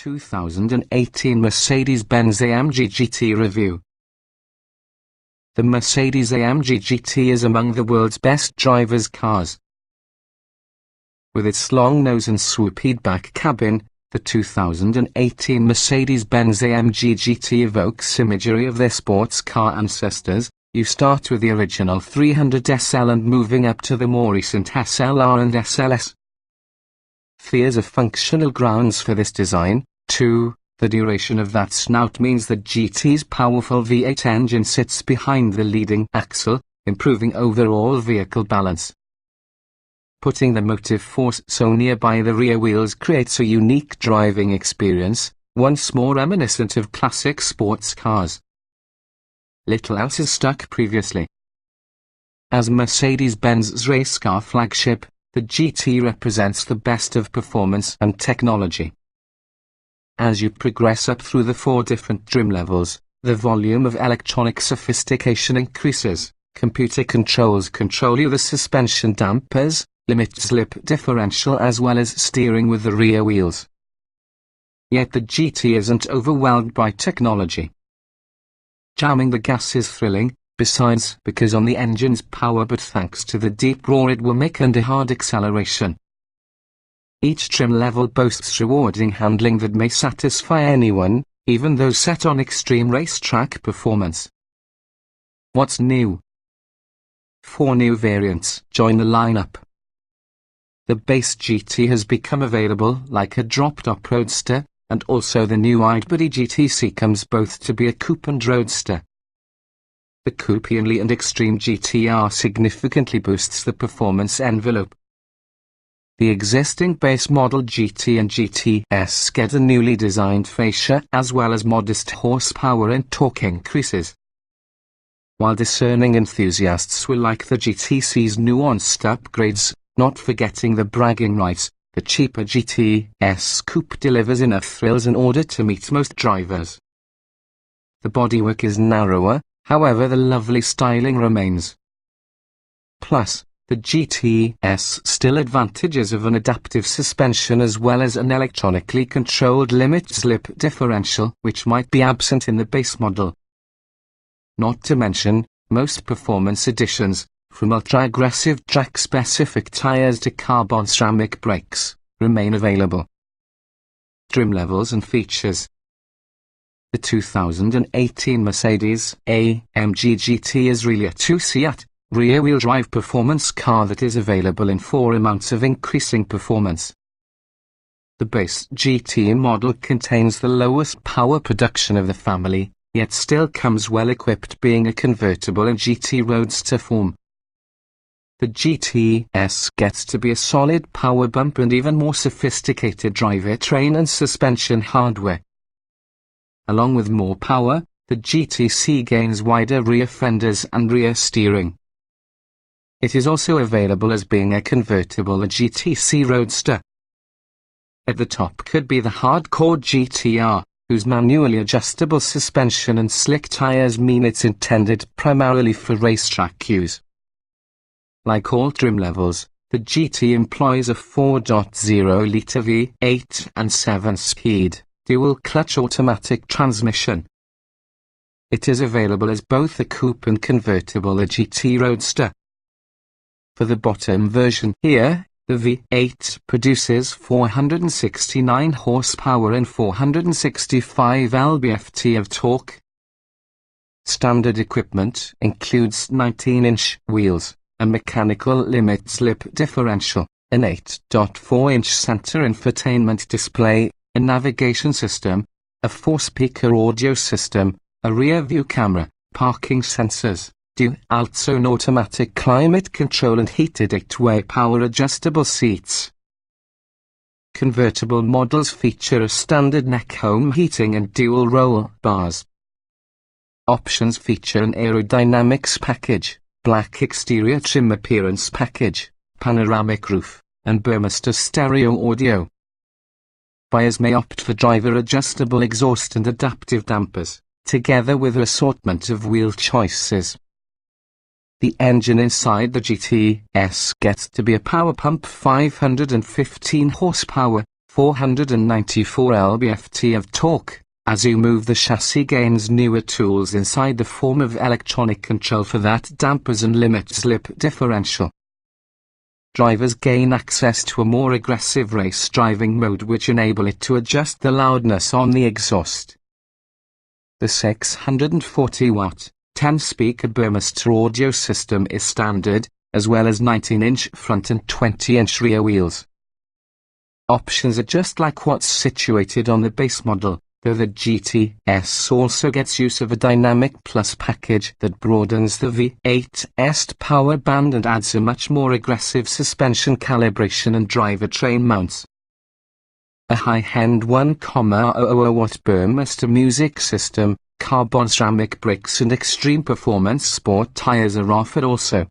2018 Mercedes-Benz AMG GT review. The Mercedes-AMG GT is among the world's best driver's cars. With its long nose and swooped back cabin, the 2018 Mercedes-Benz AMG GT evokes imagery of their sports car ancestors. You start with the original 300 SL and moving up to the more recent SLR and SLS. There's a functional grounds for this design, too. The duration of that snout means that GT's powerful V8 engine sits behind the leading axle, improving overall vehicle balance. Putting the motive force so nearby the rear wheels creates a unique driving experience, once more reminiscent of classic sports cars. Little else is stuck previously. As Mercedes-Benz's race car flagship, the GT represents the best of performance and technology. As you progress up through the 4 different trim levels, the volume of electronic sophistication increases. Computer controls control you the suspension dampers, limit slip differential as well as steering with the rear wheels. Yet the GT isn't overwhelmed by technology. Jamming the gas is thrilling, besides because on the engine's power but thanks to the deep roar it will make under hard acceleration. Each trim level boasts rewarding handling that may satisfy anyone, even those set on extreme racetrack performance. What's new? 4 new variants join the lineup. The base GT has become available like a drop-top roadster, and also the new wide-body GTC comes both to be a coupe and roadster. The coupe and extreme GTR significantly boosts the performance envelope. The existing base model GT and GTS get a newly designed fascia as well as modest horsepower and torque increases. While discerning enthusiasts will like the GTC's nuanced upgrades, not forgetting the bragging rights, the cheaper GTS coupe delivers enough thrills in order to meet most drivers. The bodywork is narrower, however the lovely styling remains. Plus, the GTS still advantages of an adaptive suspension as well as an electronically controlled limit slip differential which might be absent in the base model. Not to mention, most performance editions, from ultra-aggressive track-specific tires to carbon ceramic brakes, remain available. Trim levels and features. The 2018 Mercedes-AMG GT is really a 2-seat, rear-wheel drive performance car that is available in 4 amounts of increasing performance. The base GT model contains the lowest power production of the family, yet still comes well equipped being a convertible in GT roadster form. The GTS gets to be a solid power bump and even more sophisticated drivetrain and suspension hardware. Along with more power, the GTC gains wider rear fenders and rear steering. It is also available as being a convertible GTC roadster. At the top could be the hardcore GTR, whose manually adjustable suspension and slick tires mean it's intended primarily for racetrack use. Like all trim levels, the GT employs a 4.0-litre V8 and 7-speed, dual-clutch automatic transmission. It is available as both a coupe and convertible GT roadster. For the bottom version here, the V8 produces 469 horsepower and 465 lb-ft of torque. Standard equipment includes 19-inch wheels, a mechanical limit slip differential, an 8.4-inch center infotainment display, a navigation system, a 4-speaker audio system, a rear-view camera, parking sensors, dual-zone automatic climate control and heated 8-way power-adjustable seats. Convertible models feature a standard neck home heating and dual roll bars. Options feature an aerodynamics package, black exterior trim appearance package, panoramic roof, and Burmester stereo audio. Buyers may opt for driver-adjustable exhaust and adaptive dampers, together with an assortment of wheel choices. The engine inside the GTS gets to be a power pump 515 horsepower, 494 lb-ft of torque. As you move, the chassis gains newer tools inside the form of electronic control for that dampers and limits lip differential. Drivers gain access to a more aggressive race driving mode which enable it to adjust the loudness on the exhaust. The 640-watt, 10-speaker Burmester audio system is standard, as well as 19-inch front and 20-inch rear wheels. Options are just like what's situated on the base model, though the GTS also gets use of a Dynamic Plus package that broadens the V8's power band and adds a much more aggressive suspension calibration and drivetrain mounts. A high-end 1,000-watt Burmester music system, carbon ceramic brakes and extreme performance sport tires are offered also.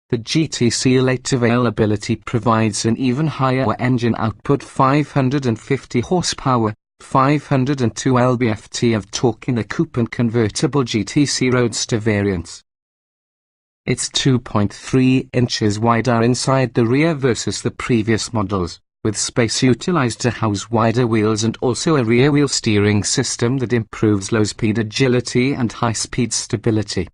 The GTC late availability provides an even higher engine output, 550 horsepower, 502 lb-ft of torque in the coupe and convertible GTC Roadster variants. It's 2.3 inches wider inside the rear versus the previous models, with space utilized to house wider wheels and also a rear-wheel steering system that improves low-speed agility and high-speed stability.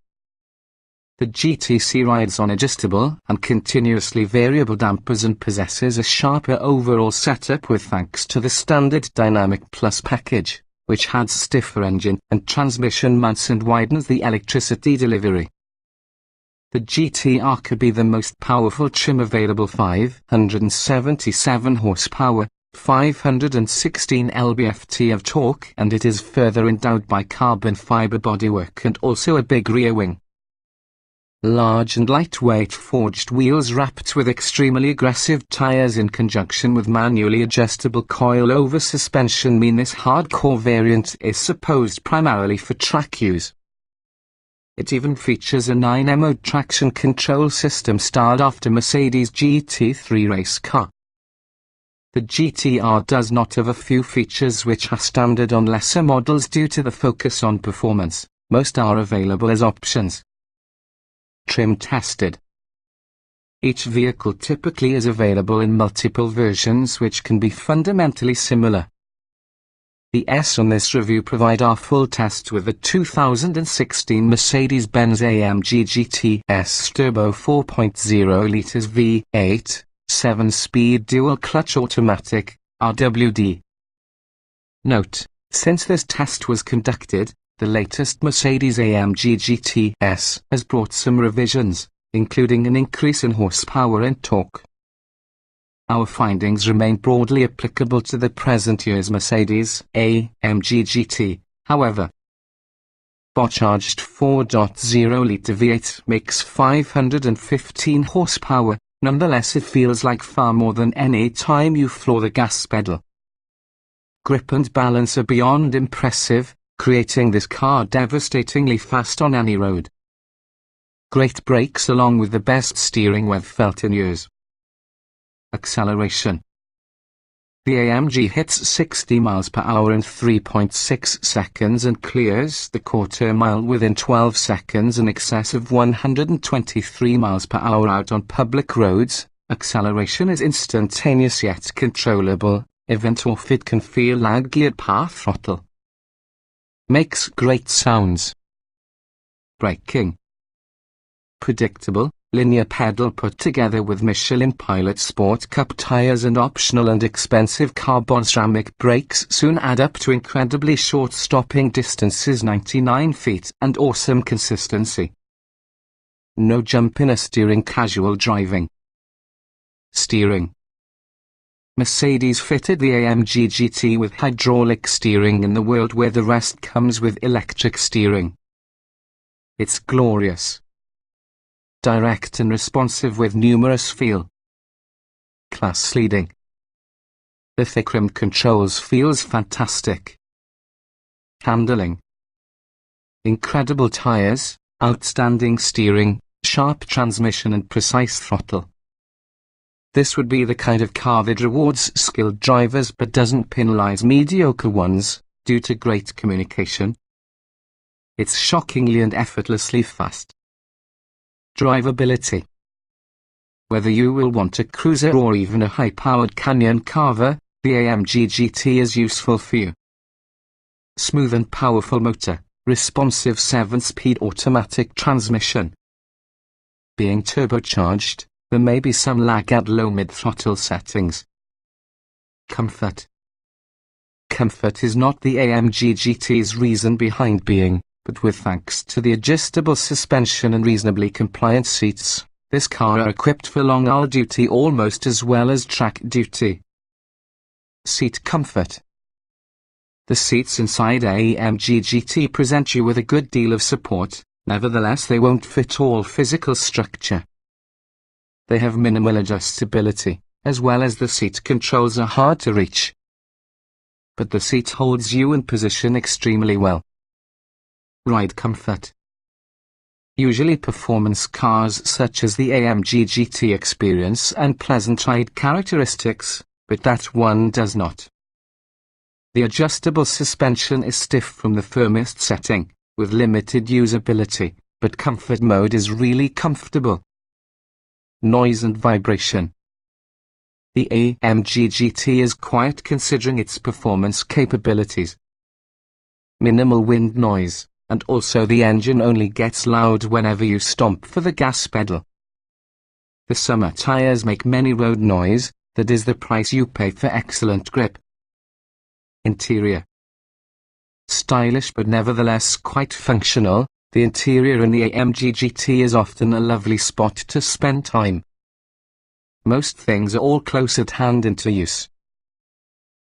The GTC rides on adjustable and continuously variable dampers and possesses a sharper overall setup with thanks to the standard Dynamic Plus package, which adds stiffer engine and transmission mounts and widens the electricity delivery. The GTR could be the most powerful trim available, 577 horsepower, 516 lb-ft of torque, and it is further endowed by carbon fiber bodywork and also a big rear wing. Large and lightweight forged wheels wrapped with extremely aggressive tires in conjunction with manually adjustable coil-over suspension mean this hardcore variant is supposed primarily for track use. It even features a 9-mode traction control system styled after Mercedes' GT3 race car. The GTR does not have a few features which are standard on lesser models due to the focus on performance. Most are available as options. Trim tested. Each vehicle typically is available in multiple versions which can be fundamentally similar. The S on this review provide our full test with the 2016 Mercedes-Benz AMG GT S Turbo 4.0 litres V8, 7-speed dual-clutch automatic, RWD. Note, since this test was conducted, the latest Mercedes-AMG GT S has brought some revisions, including an increase in horsepower and torque. Our findings remain broadly applicable to the present year's Mercedes-AMG GT, however. Turbocharged 4.0-litre V8 makes 515 horsepower, nonetheless it feels like far more than any time you floor the gas pedal. Grip and balance are beyond impressive, creating this car devastatingly fast on any road. Great brakes along with the best steering we've felt in years. Acceleration. The AMG hits 60 miles per hour in 3.6 seconds and clears the quarter mile within 12 seconds, in excess of 123 miles per hour out on public roads. Acceleration is instantaneous yet controllable, even if it can feel laggy at path throttle. Makes great sounds. Braking. Predictable, linear pedal put together with Michelin Pilot Sport Cup tires and optional and expensive carbon ceramic brakes soon add up to incredibly short stopping distances, 99 feet, and awesome consistency. No jump in a steering, casual driving. Steering. Mercedes fitted the AMG GT with hydraulic steering in the world where the rest comes with electric steering. It's glorious. Direct and responsive with numerous feel. Class leading. The thick rim controls feels fantastic. Handling. Incredible tires, outstanding steering, sharp transmission and precise throttle. This would be the kind of car that rewards skilled drivers but doesn't penalize mediocre ones, due to great communication. It's shockingly and effortlessly fast. Drivability. Whether you will want a cruiser or even a high-powered canyon carver, the AMG GT is useful for you. Smooth and powerful motor, responsive 7-speed automatic transmission. Being turbocharged, there may be some lag at low mid-throttle settings. Comfort. Comfort is not the AMG GT's reason behind being, but with thanks to the adjustable suspension and reasonably compliant seats, this car are equipped for long-haul duty almost as well as track duty. Seat comfort. The seats inside AMG GT present you with a good deal of support, nevertheless they won't fit all physical structure. They have minimal adjustability, as well as the seat controls are hard to reach. But the seat holds you in position extremely well. Ride comfort. Usually performance cars such as the AMG GT experience unpleasant ride characteristics, but that one does not. The adjustable suspension is stiff from the firmest setting, with limited usability, but comfort mode is really comfortable. Noise and vibration. The AMG GT is quiet considering its performance capabilities. Minimal wind noise, and also the engine only gets loud whenever you stomp for the gas pedal. The summer tires make many road noise, that is the price you pay for excellent grip. Interior. Stylish but nevertheless quite functional, the interior in the AMG GT is often a lovely spot to spend time. Most things are all close at hand into use.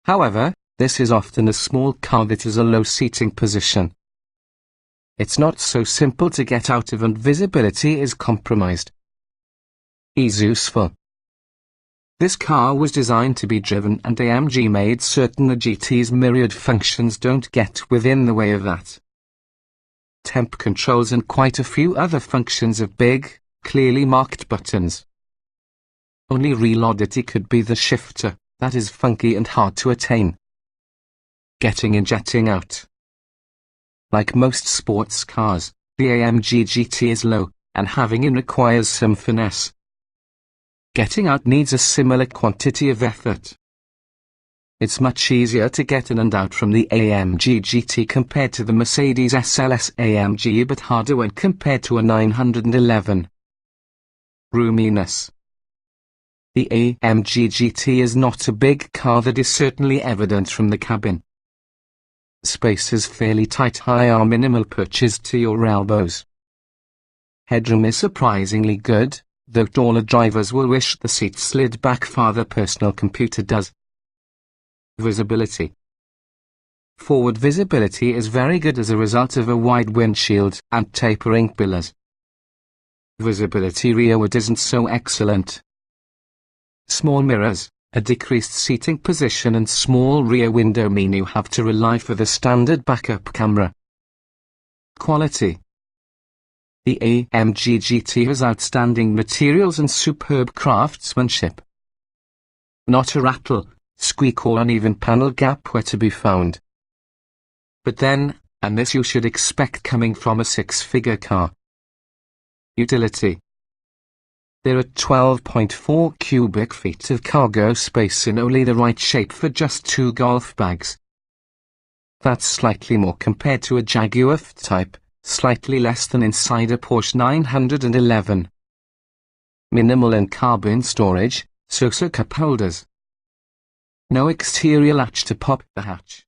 However, this is often a small car that is a low seating position. It's not so simple to get out of and visibility is compromised. Is useful. This car was designed to be driven and AMG made certain the GT's myriad functions don't get within the way of that. Temp controls and quite a few other functions have big, clearly marked buttons. Only real oddity could be the shifter, that is funky and hard to attain. Getting in, jetting out. Like most sports cars, the AMG GT is low, and having in requires some finesse. Getting out needs a similar quantity of effort. It's much easier to get in and out from the AMG GT compared to the Mercedes SLS AMG, but harder when compared to a 911. Roominess. The AMG GT is not a big car, that is certainly evident from the cabin. Space is fairly tight, high are minimal perches to your elbows. Headroom is surprisingly good, though taller drivers will wish the seat slid back farther. Personal computer does. Visibility. Forward visibility is very good as a result of a wide windshield and tapering pillars. Visibility rearward isn't so excellent. Small mirrors, a decreased seating position and small rear window mean you have to rely for the standard backup camera. Quality. The AMG GT has outstanding materials and superb craftsmanship. Not a rattle, squeak or uneven panel gap were to be found. But then, and this you should expect coming from a six-figure car. Utility. There are 12.4 cubic feet of cargo space in only the right shape for just 2 golf bags. That's slightly more compared to a Jaguar F-Type, slightly less than inside a Porsche 911. Minimal in cabin storage, so cup holders. No exterior latch to pop the hatch.